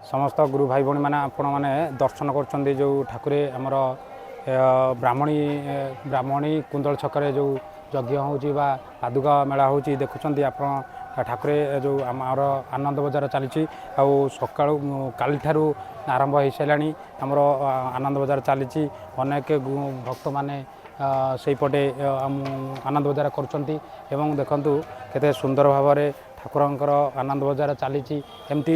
समस्त गुरु भाई भौणी मैंने आपण मैंने दर्शन कर जो ठाकुरे आमर ब्राह्मणी ब्राह्मणी कुंदल छकरे जो यज्ञ होची बा पादुका मेला होची देखुछंती आपण ठाकुरे जो आमर आनंद बजार चली सका काली ठारू आरंभ हो साराणी आमर आनंद बजार चली अनेक भक्त माने सेपटे आनंद बजार करुँच देखु केते सुंदर भाव में ठाकुरंकर आनंद बजार चली एमती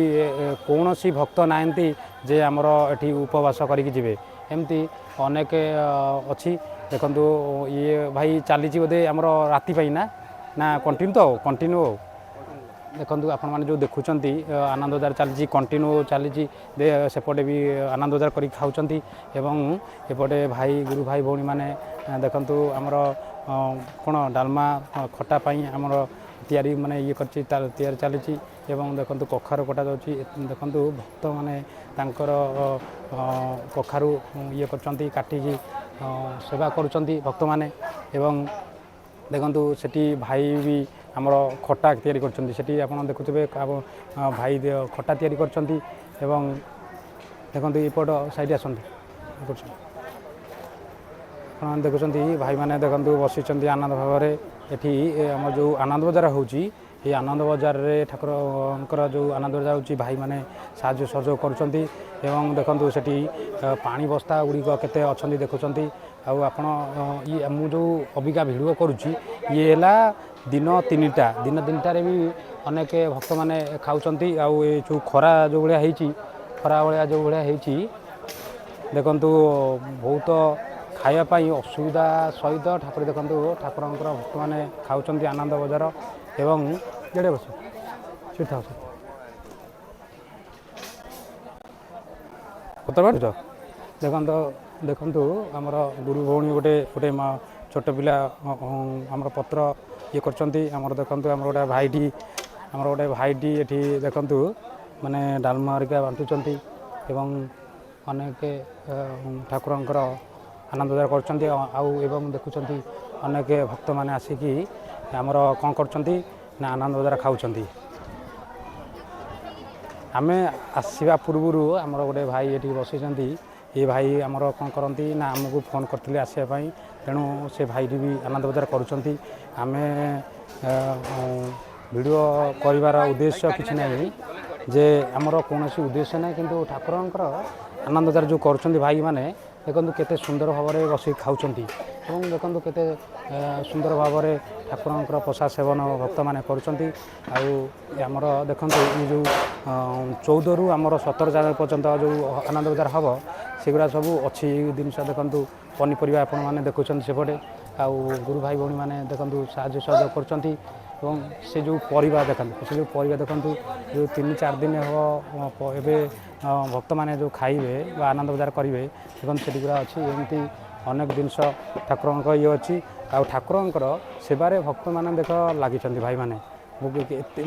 कौन सी भक्त नाहंती जे आमर एठी उपवास करिक जिवे एमती अनेक अच्छी देखु ये भाई चली बोधे आमर राति ना कंटिन्यू तो कंटिन्यू देखु आपण मैंने जो देखुं आनंद बजार चली कंटिन्यू चली सेपटे भी आनंद बजार कर खाऊँच एपटे भाई गुरु भाई भौणी मैंने देखु आमर कौन डालमा खटापाई आमर तैयारी माने ये करछि तैयारी चली देखु कखार कटा जाउछि देखु भक्त माने तांकर कखारू ये करछंती काटिकी सेवा करुछंती भक्त माने देखु सेठी भाई भी आमर खटा तैयारी करछंती सेठी आपण देखुथिबे भाई खटा तैयारी करछंती देखु एपट साइड आसंती देखुं भाई मैंने देखु बसी आनंद भाव में एठी आम जो आनंद बजार होची ये आनंद बजार रे ठाकुर जो आनंद बजार होची भाई मैंने साहाय्य सहयोग करुँच देखु सेठी पानी बस्ता गुड़िक केते अच्छी देखुं आपण ये मु जो अबिका भिडियो करुँची ये है दिन 3टा भी अनेक भक्त मैंने खाऊँच ये जो खरा जो भाया खरा भाया जो भाया देखु बहुत खायापाई असुविधा सहित ठाकुर देखु ठाकुर भक्त मैंने खाऊँच आनंद बजार एवं जेडे बस सीट था देखु आमर गुरु भौणी गोटे गोटे छोट पिला आमर पत्र ये करमर देखु आमर गोटे भाईटी ये देखु माने डालमा हरिका बांटुंट अनेक ठाकुरंकर आनंद बजार कर देखुं अनेक भक्त मैंने आसिकी आमर कौन कर आनंद बजार खाऊँच आम आसवा पूर्वर आमर गोटे भाई ये बसई ये भाई आमर कौन करती ना आमको फोन करते आसवाई तेणु से भाई भी आनंद बजार करुँच आम वीडियो कर उद्देश्य किसी ना जे आमर कौन उद्देश्य ना कि ठाकुरंकर आनंद बजार जो कर भाई माने देखु केते सुंदर भाव में बस खाऊँच देखु केते सुंदर भाव में ठाकुरंकर प्रसाद सेवन भक्त मैंने करमर देखु ये जो 14 रु आमर 17 जानुआरी पर्यंत जो आनंद बजार हम सेगुड़ा सब अच्छी जिनस देखु पनीपरिया आपण मैंने देखुं सेपटे गुरु भाई भौणी मैंने देखु साहाय्य सहयोग कर से जो परिवा देखते से जो परिवा देखु जो 3-4 दिन हम एवं भक्त मैंने जो खाइबे आनंद बजार करेंगे देखो से अच्छी एमती अनेक जिनस ठाकुर ये अच्छी ठाकुरंकर सेवारे भक्त मैंने देख लगी भाई मैंने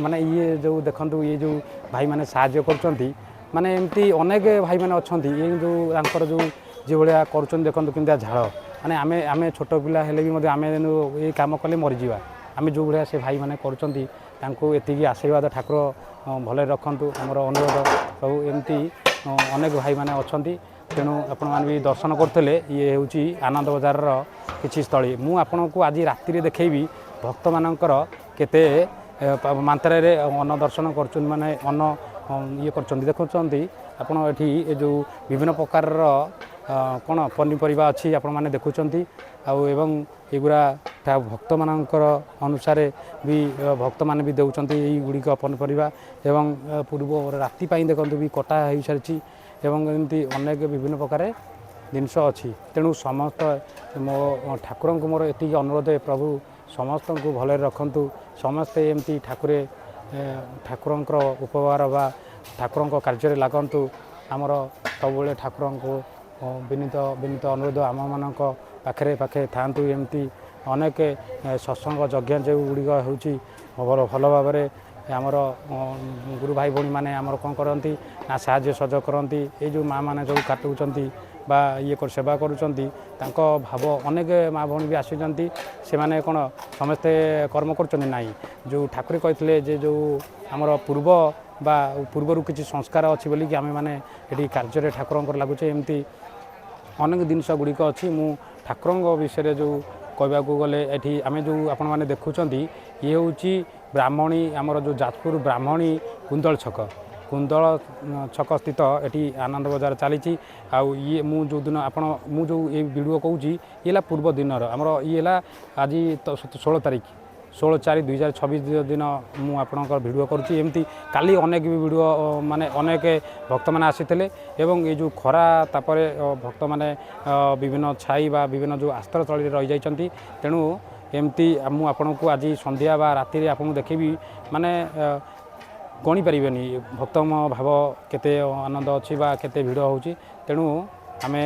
माने ये जो देखु ये जो भाई मैंने साहाय्य कर माने एमती अनेक भाई मैंने अच्छा ये जो जो जो भाया कर देखो केमती झाड़ माने आमे आमे छोट पिला हेले भी आमे ये काम कले मरीजा आमे जो भाया से भाई मैंने कर आशीर्वाद ठाकुर भले रखु आमर अनुरोध सब एमती अनेक भाई मैंने अच्छा तेणु आपण मैंने भी दर्शन करते ये हूँ आनंद बजार किसी स्थली मु आपन को आज राति देखी भक्त मानकर केते मात्रा अन्न दर्शन कर माने अन्न ये कर देखुं आपण ये जो विभिन्न प्रकार कौन पनीपरिया अच्छी आपण मैंने देखुं एवं युरा भक्त मानकर अनुसार भी भक्त मैंने भी देउछंती यही गुड़िक पनीपरिया एवं पूर्व राति देखु भी कटा हो सारी एवं एमती अनेक विभिन्न प्रकार जिनस अच्छी तेणु समस्त मो ठाकुर को मोर एति अनुरोध प्रभु समस्त को भले रखु समस्ते एमती ठाकुरे ठाकुरंकर उपहार बा ठाकुरंक कार्य लागंतु आमर सब ठाकुर को विनीत विनीत अनुरोध आम मान पाखे पाखे था एमती अनेक सत्संग यज्ञ जो गुड़िक हो भल भाव में आमर गुरु भाई भौणी मैंने आमर कौन करती ना साहाय्य सहयोग करती ये जो माँ मैंने जो काटुंट बा ये सेवा करुँच भाव अनेक माँ भौणी भी आसी से माने कौन समस्ते कर्म कर जो ठाकुर कहते जे जो आमर पूर्व बा पूर्वर किसी संस्कार अच्छी बोलिकी आम मैंने ये कार्य ठाकुर लगुचे एमती अनेक जिनस गुड़िक अच्छी मु ठाकुर विषय जो कहवाक गले ये आम जो आपण मैंने देखुं ये हूँ ब्राह्मणी आमर जो जाजपुर ब्राह्मणी कुंदल छक स्थित ये आनंद बजार चली आउ ये मु जो दिन आप जो ये वीडियो कहूँ ये पूर्व दिन आमर ये आज 16 तारीख 16/4/2026 दिन मु आपणकर वीडियो करुँची एमती काली अनेक भी वीडियो माने अनेक भक्त मैंने आसी एवं ये जो खरा तापर भक्त मैंने विभिन्न छाई बा विभिन्न जो आस्त्रस्थली रही जाइछंती तेणु एमती मु आपन को आज संध्या बा राति आपन देखी माने गणी पारिबेनी भक्त भाव केते आनंद अच्छी बा केते भिड़ होची तेणु आमे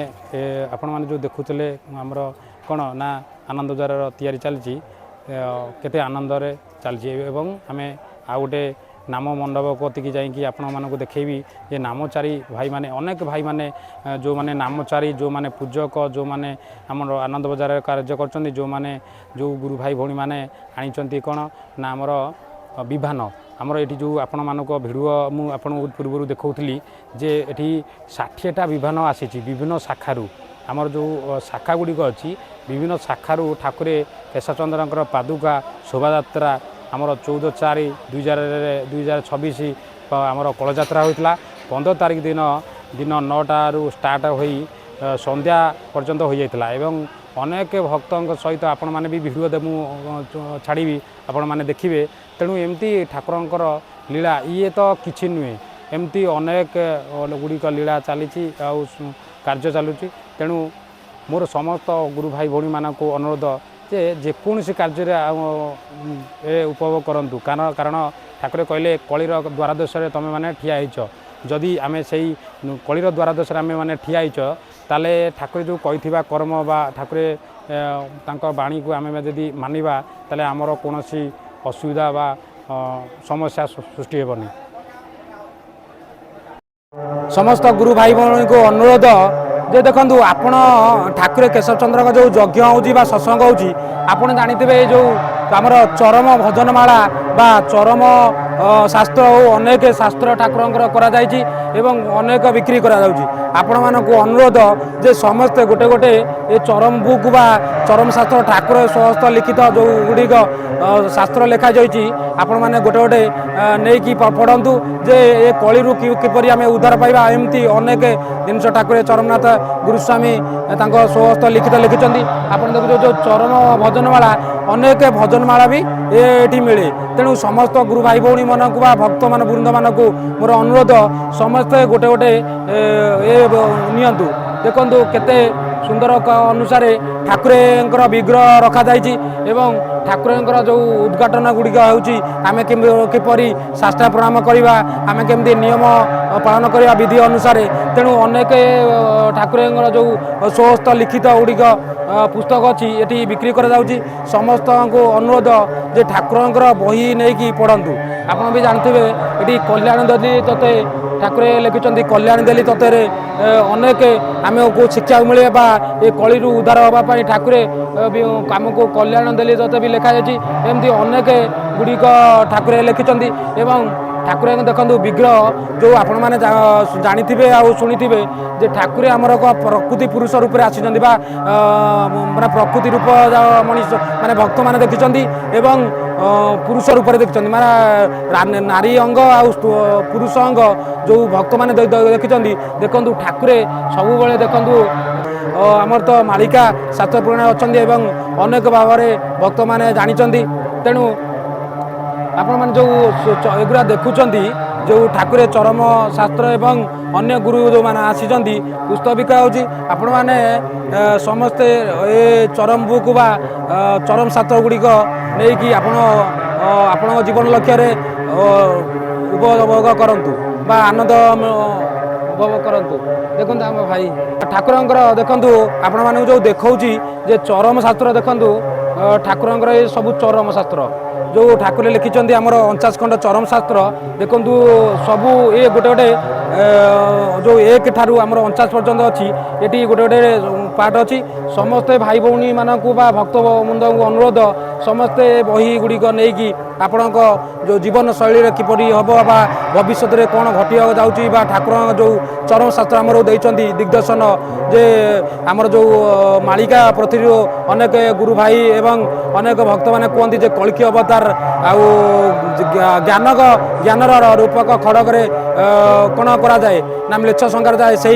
आपण माने जो देखुतले हमर कोन ना आनंद द्वार तैयारी चलची केते आनंद रे चलची एवं आमे आ गोटे नाम मंडप कतिकी जाइए आपण मानक देखेबी ये नामचारी भाई माने अनेक भाई माने जो माने नामचारी जो माने पूजक जो माने हमर आनंद बजार कार्य करछन्ती जो माने जो गुरु भाई भौणी माने आनिचंती कोन ना हमर विभान आमर ये जो आपण मानक भिडियो मु आपण पूर्व देखौथली जे एठी 60टा विभान आसीची विभिन्न शाखारू आमर जो शाखा गुड़िक अच्छी विभिन्न शाखारू ठाकुरे केशवचंद्रंकर पादुका शोभायात्रा आमर 14/4/2026 आमर कलयात्रा होता 15 तारीख दिन 9टारू स्टार्ट हो संध्या पर्यंत हो जाता एवं अनेक भक्तों सहित आपण मैंने भी वीडियो दे छाड़ी आपण मैंने देखिए तेणु एमती ठाकुरंकर लीला ये तो किसी नुहे एमती अनेक गुड़िक लीला चली कार्य चलुची तेणु मोर समस्त गुरु भाई भौणी मानक अनुरोध जे जेकोसी कार्य उपभोग करूँ कारण ठाकुर कहले कलिर द्वारदेश तुम मैंने ठिया जदि आम से कलिर द्वारदेश आम मैंने ठिया ताले ठाकुर जो कही कर्म बा ठाकुर बाणी को आम जदि मानिबा ताले आमर कौन असुविधा बा समस्या सृष्टि हेबनी। समस्त गुरु भाई भौणी को अनुरोध जे देखु आपण ठाकुर केशवचंद्र का जो यज्ञ हो सत्संग हो जानते जो आमर चरम भजनमाला बा चरम शास्त्र हो अनेक शास्त्र ठाकुर एवं अनेक बिक्री आपण मानक अनुरोध जे समस्ते गोटे गोटे ये चरम बुक बा चरम शास्त्र ठाकुर स्वहस्त लिखित जो गुड़िक शास्त्र लिखा जाइए आपण मैंने गोटे गोटे नहीं पढ़ु जे ये कलिरू किपरि आम उद्धार पाइबा एमती अनेक जिनस ठाकुर चरमनाथ गुरुस्वामी स्वहस्त लिखित लिखिं आप देखो जो चरम भजनमाला अनेक भजनमाला भी ये मिले तेणु समस्त गुरु भाई भौणी मानक बा भक्त मान वृंद मानक मोर अनुरोध समस्ते गोटे गोटे नियंतु देखु केते सुंदर अनुसार ठाकुर विग्रह रखा जाइए एवं ठाकुर जो उद्घाटन गुड़िक होमें किपरि शास्त्रा प्रणाम करवा आम केमती नियम पालन करवा विधि अनुसार तेणु अनेक ठाकुर जो स्वहस्त लिखित गुड़िक पुस्तक अच्छी ये बिक्री कर समस्त को अनुरोध जे ठाकुर बही नहीं पढ़ु आप भी जानते ये कल्याण देली तोते ठाकुर लिखिं कल्याण देली तोते अनेक आम को शिक्षा मिले ये कलिरू उद्धार हाँपाई ठाकुर आम को कल्याण देली तोते भी लिखा एमती अनेक गुड़िक ठाकुर लिखिं एवं ठाकुर देखो विग्रह जो आपण मैंने जानी आ शुणी जे ठाकुर आमर प्रकृति पुरुष रूप से आसी माने प्रकृति रूप मनीष माने भक्त मैंने देखिं एवं पुरुष रूप से देखिं माने नारी अंग आ पुरुष अंग जो भक्त मैंने देखिं देखु ठाकुर सब देखु आमर तो मालिका शास्त्र पुराण अच्छा अनेक भाव में भक्त मैंने जानी तेणु आपण मैंने जो एगुरा देखुं जो ठाकुर चरम शास्त्र एवं अन्य गुरु जो मैंने आसी पुस्तक बिका आपण मैंने समस्ते ये चरम बुक बा चरम शास्त्र गुड़िक नहीं कि आपण जीवन लक्ष्य उपभोग करंतु बा आनंद उपभोग करंतु देखो आम भाई ठाकुर देखु आपण मानक जो देखौची जे चरम शास्त्र देखु ठाकुर ये सब चरम शास्त्र जो ठाकुर लिखिं आमर 49 खंड चरम शास्त्र देखु सबू ये गोटे गोटे जो 1 ठारू आमर 49 पर्यंत अच्छी ये गोटे गोटे पार्ट अच्छी समस्ते भाई भौणी मानक भक्त मुंद को अनुरोध समस्ते बही गुड़िक नहीं आपण जो जीवन शैली किपरि हम भविष्य में कौन घटिया जाऊँगी ठाकुर जो चरम शास्त्र आमर देते दिग्दर्शन जे आमर जो मालिका प्रति अनेक गुरु भाई एवं अनेक भक्त मैंने कहते कल्कि अवतार आउ ज्ञानर रूपक खड़क कौन कराए ना म्लेच्छ संकार जाए से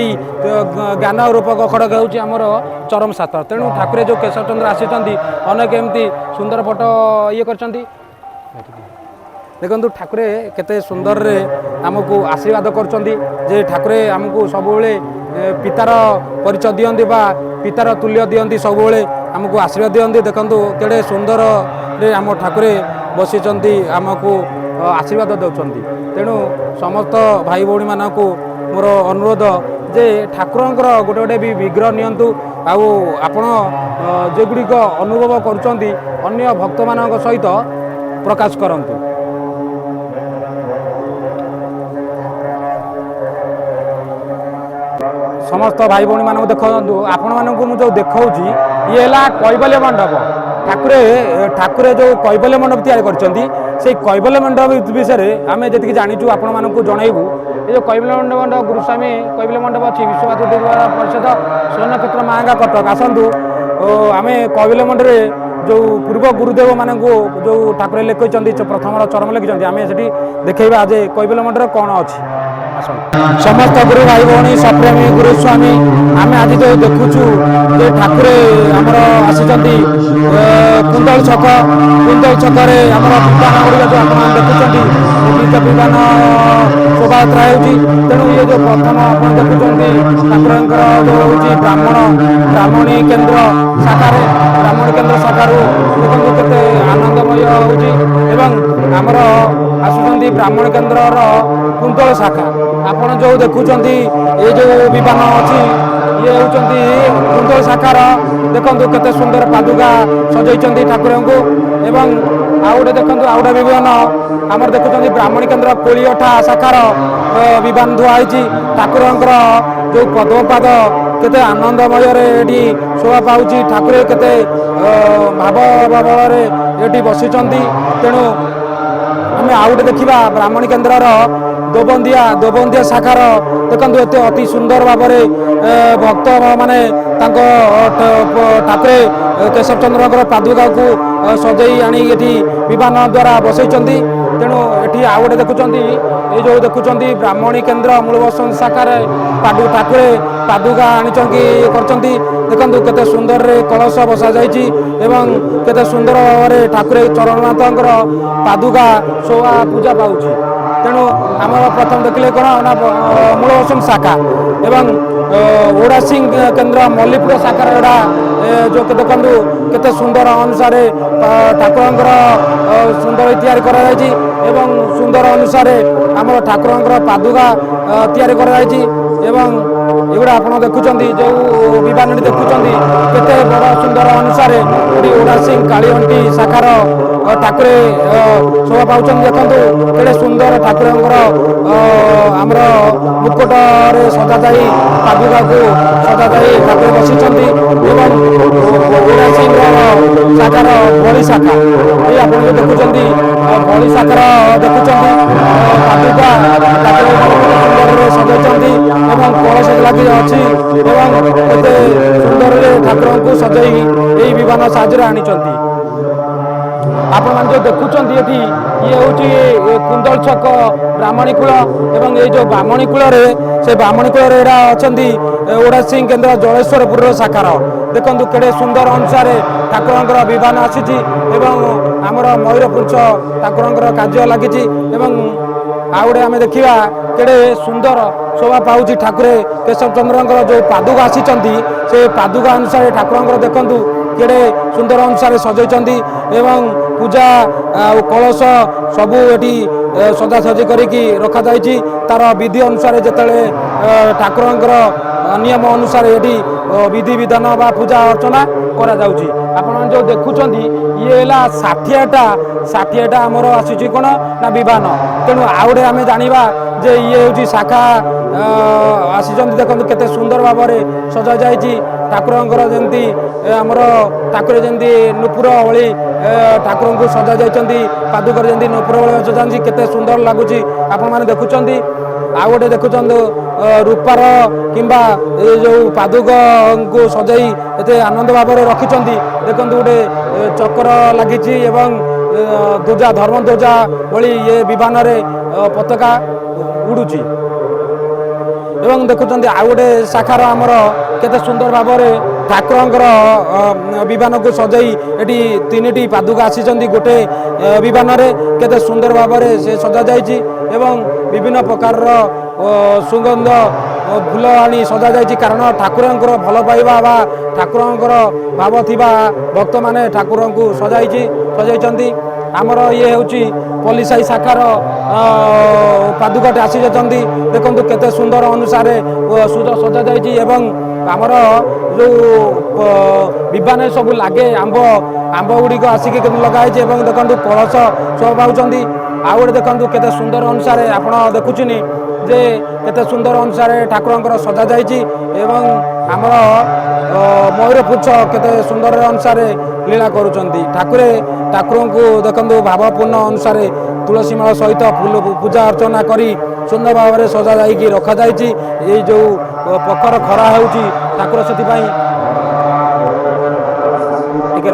ज्ञान रूपक खड़क होमर चरम शास्त्र तेणु ठाकुर जो केशव चंद्र आसी अनेक एमती सुंदर फोटो ये कर देखो ठाकुर केते सुंदर रे आमको आशीर्वाद कर ठाकुर आमको सब पितार परिचय दियंती बा पितार तुल्य दियंती सब आमको आशीर्वाद दियंती देखो केड़े सुंदर रे आम ठाकुर बसी आमको आशीर्वाद दौरान तेणु समस्त भाई भौणी मानक मोर अनुरोध जे ठाकुरंकर गोटे गोटे भी विग्रह नियंतु आउ आपण जेगुड़िक अनुभव करुँच अन्य भक्त मानक सहित प्रकाश करंतु। समस्त भाई भौणी मानक देखु आपण मानक मु जो देखौची ये है कैवल्य मंडप ठाकुर जो कैवल्य मंडप तैयार करछंती से कैवल्य मंडप विषय आम जी जाचु आपण मानक जनइबू ये जो कैवल्य मंडप गुरुस्वामी कैवल्य मंडप अच्छी विश्वभारती गुरुद्वारा परिषद स्वर्ण क्षेत्र महांगा कटक आसतु आम कैवल्य मंडप जो पूर्व गुरुदेव मान जो ठाकुर लिखिं प्रथम चरम लिखिं आम से देखा आज कैवल्य मंडप कौन अच्छी समस्त गुरु भाई भौणी सप्रेमी गुरुस्वामी आम आज जो देखुचु जे ठाकुर आमर आसी कुंदल छक आमर विमान गुड़िक जो आप देखुं विमान शोभा यात्रा तेणु ये जो प्रथम आप देखुं ठाकुर जो हूँ ब्राह्मणी केन्द्र शाखार देखो केते आनंदमय होती आमर आसुँच ब्राह्मण केन्द्र कुंदल शाखा आपण जो देखुं ये जो विमान अच्छी ये होती कुंदल शाखार देखो केते सुंदर पादुका सजाई ठाकुर को एवं आउटे देखो आउटे विमान आमर देखुं ब्राह्मणी केन्द्र कोलियठा शाखार विमान धुआई ठाकुर जो पद्मपाद केते आनंदमय ये शोभा पाऊँ ठाकुर केते भाव भाव ये बसी तेणु आम आउटे देखा ब्राह्मणी केन्द्र दोबंदिया शाखार देखो ये अति सुंदर भाव भक्त माने ठाकुर केशव चंद्र पादुका को सजई आनी ये विमान द्वारा बसई तेणु ये आउ गए देखुं ये जो देखुं ब्राह्मणी केन्द्र मूलबसन शाखार ठाकुर पादुका आनी देखो केते सुंदर कलश बसा जाइए केते सुंदर भाव ठाकुर चरणनाथ पादुका शोभा पूजा पाऊँ तेणु आम प्रथम देखिले कौन ना मूलबसन शाखा एवं ओडा सिंह केन्द्र मल्लीपुर शाखार एटा जो देखु केते सुंदर अनुसार ठाकुर सुंदर तैयारी कराई सुंदर अनुसार आम ठाकुर पादुका तैयारी कराई एगुड़ा आप देखुं जो विमान देखुं केते बड़ सुंदर अनुसार ओडा सिंह कालीहंटी शाखार ठाकुर शोभा पाँच देखो केड़े सुंदर ठाकुर आमर मुकुट सजा जा पादुका को सजा जा ठाकुर बसी ओडा सिंह शाखार बड़ी शाखा ये आप देखुं बड़ी शाखार देखुं पादुका ठाकुर सजाई कलश लगी अच्छी केते सुंदर ठाकुर को सजई यही विमान साहाଯ୍य आनी आपण जो देखुं ये हूँ कुंदल छक ब्राह्मणी कूल एवं ये जो ब्राह्मणी कूल से ब्राह्मणी कूल अच्छा ओडा सिंह केन्द्र जलेश्वरपुर शाखार देखो केड़े सुंदर अनुसार ठाकुर विमान आसी आमर मयूरपुंछ ठाकुर कार्य लगी आउे आम देखा केड़े सुंदर शोभा पाऊँ ठाकुर केशव चंद्र जो पादुका आसी से पादुका अनुसार ठाकुर देखु केड़े सुंदर अनुसार सजाई पूजा कलश सबू ये सजासजी करी रखा जाइए तार विधि अनुसार जिते ठाकुर नियम अनुसार ये विधि विधान बा पूजा अर्चना करा जाउची ଆପଣମାନେ ଯେଉଁ ଦେଖୁଛନ୍ତି ଇଏ ହେଲା ଷାଠିଏଟା ଆମର ଆସୁଛି କ'ଣ ନା ବିଭାନ। ତେଣୁ ଆଉ ଗୋଟେ ଆମେ ଜାଣିବା ଯେ ଇଏ ହେଉଛି ଶାଖା ଆସିଛନ୍ତି। ଦେଖନ୍ତୁ କେତେ ସୁନ୍ଦର ଭାବରେ ସଜା ଯାଇଛି ଠାକୁରଙ୍କର ଯେମିତି ଆମର ଠାକୁର ଯେମିତି ନୂପୁର ଭଳି ଠାକୁରଙ୍କୁ ସଜା ଯାଇଛନ୍ତି। ପାଦୁକରେ ଯେମିତି ନୂପୁର ଭଳି ସଜାନ୍ତି କେତେ ସୁନ୍ଦର ଲାଗୁଛି ଆପଣମାନେ ଦେଖୁଛନ୍ତି। ଆଉ ଗୋଟେ ଦେଖୁଛନ୍ତି ରୂପାର କିମ୍ବା ଏ ଯେଉଁ ପାଦୁକଙ୍କୁ ସଜାଇ ଏତେ ଆନନ୍ଦ ଭାବରେ ରଖିଛନ୍ତି। ଦେଖନ୍ତୁ ଗୋଟେ ଚକ୍ର ଲାଗିଛି ଏବଂ ଧ୍ୱଜା ଧର୍ମ ଧ୍ୱଜା ଭଳି ଏ ବିମାନରେ ପତାକା ଉଡ଼ୁଛି। ଏବଂ ଦେଖୁଛନ୍ତି ଆଉ ଗୋଟେ ଶାଖାର ଆମର କେତେ ସୁନ୍ଦର ଭାବରେ ଠାକୁରଙ୍କର ବିମାନକୁ ସଜାଇ ଏଠି 3ଟି ପାଦୁକା ଆସିଛନ୍ତି ଗୋଟେ ବିମାନରେ। କେତେ ସୁନ୍ଦର ଭାବରେ ସେ ସଜାଯାଇଛି ଏବଂ ବିଭିନ୍ନ ପ୍ରକାରର ସୁଗନ୍ଧ ଫୁଲ ଆଣି ସଜାଯାଇଛି। କାରଣ ଠାକୁରଙ୍କର ଭଲ ପାଇବା ବା ଠାକୁରଙ୍କର ଭାବ ଥିବା ଭକ୍ତମାନେ ଠାକୁରଙ୍କୁ ସଜାଇଛନ୍ତି। ଆମର ଇଏ ହେଉଛି ପଲିସାହି ଶାଖାର ପାଦୁକାଟେ ଆସିଯାଇଛନ୍ତି। ଦେଖନ୍ତୁ କେତେ ସୁନ୍ଦର ଅନୁସାରେ ସଜାଯାଇଛି ଏବଂ ଆମର ଯେଉଁ ବିମାନରେ ସବୁ ଲାଗେ ଆମ୍ବ ଗୁଡ଼ିକ ଆସିକି ଲଗାହେଇଛି ଏବଂ ଦେଖନ୍ତୁ କଳସ ଶୋଭା ପାଉଛନ୍ତି। ଆଉ ଗୋଟେ ଦେଖନ୍ତୁ କେତେ ସୁନ୍ଦର ଅନୁସାରେ ଆପଣ ଦେଖୁଛନ୍ତି ଯେ କେତେ ସୁନ୍ଦର ଅନୁସାରେ ଠାକୁରଙ୍କର ସଜାଯାଇଛି ଏବଂ ଆମର ମୟୂରପୁଚ୍ଛ କେତେ ସୁନ୍ଦର ଅନୁସାରେ ଲୀଳା କରୁଛନ୍ତି। ଠାକୁରଙ୍କୁ ଦେଖନ୍ତୁ ଭାବପୂର୍ଣ୍ଣ ଅନୁସାରେ ତୁଳସୀ ମାଳ ସହିତ ପୂଜା ଅର୍ଚ୍ଚନା କରି ସୁନ୍ଦର ଭାବରେ ସଜା ଯାଇକି ରଖାଯାଇଛି। ଏଇ ଯେଉଁ ପ୍ରଖର ଖରା ହେଉଛି ଠାକୁର ସେଥିପାଇଁ ଟିକେ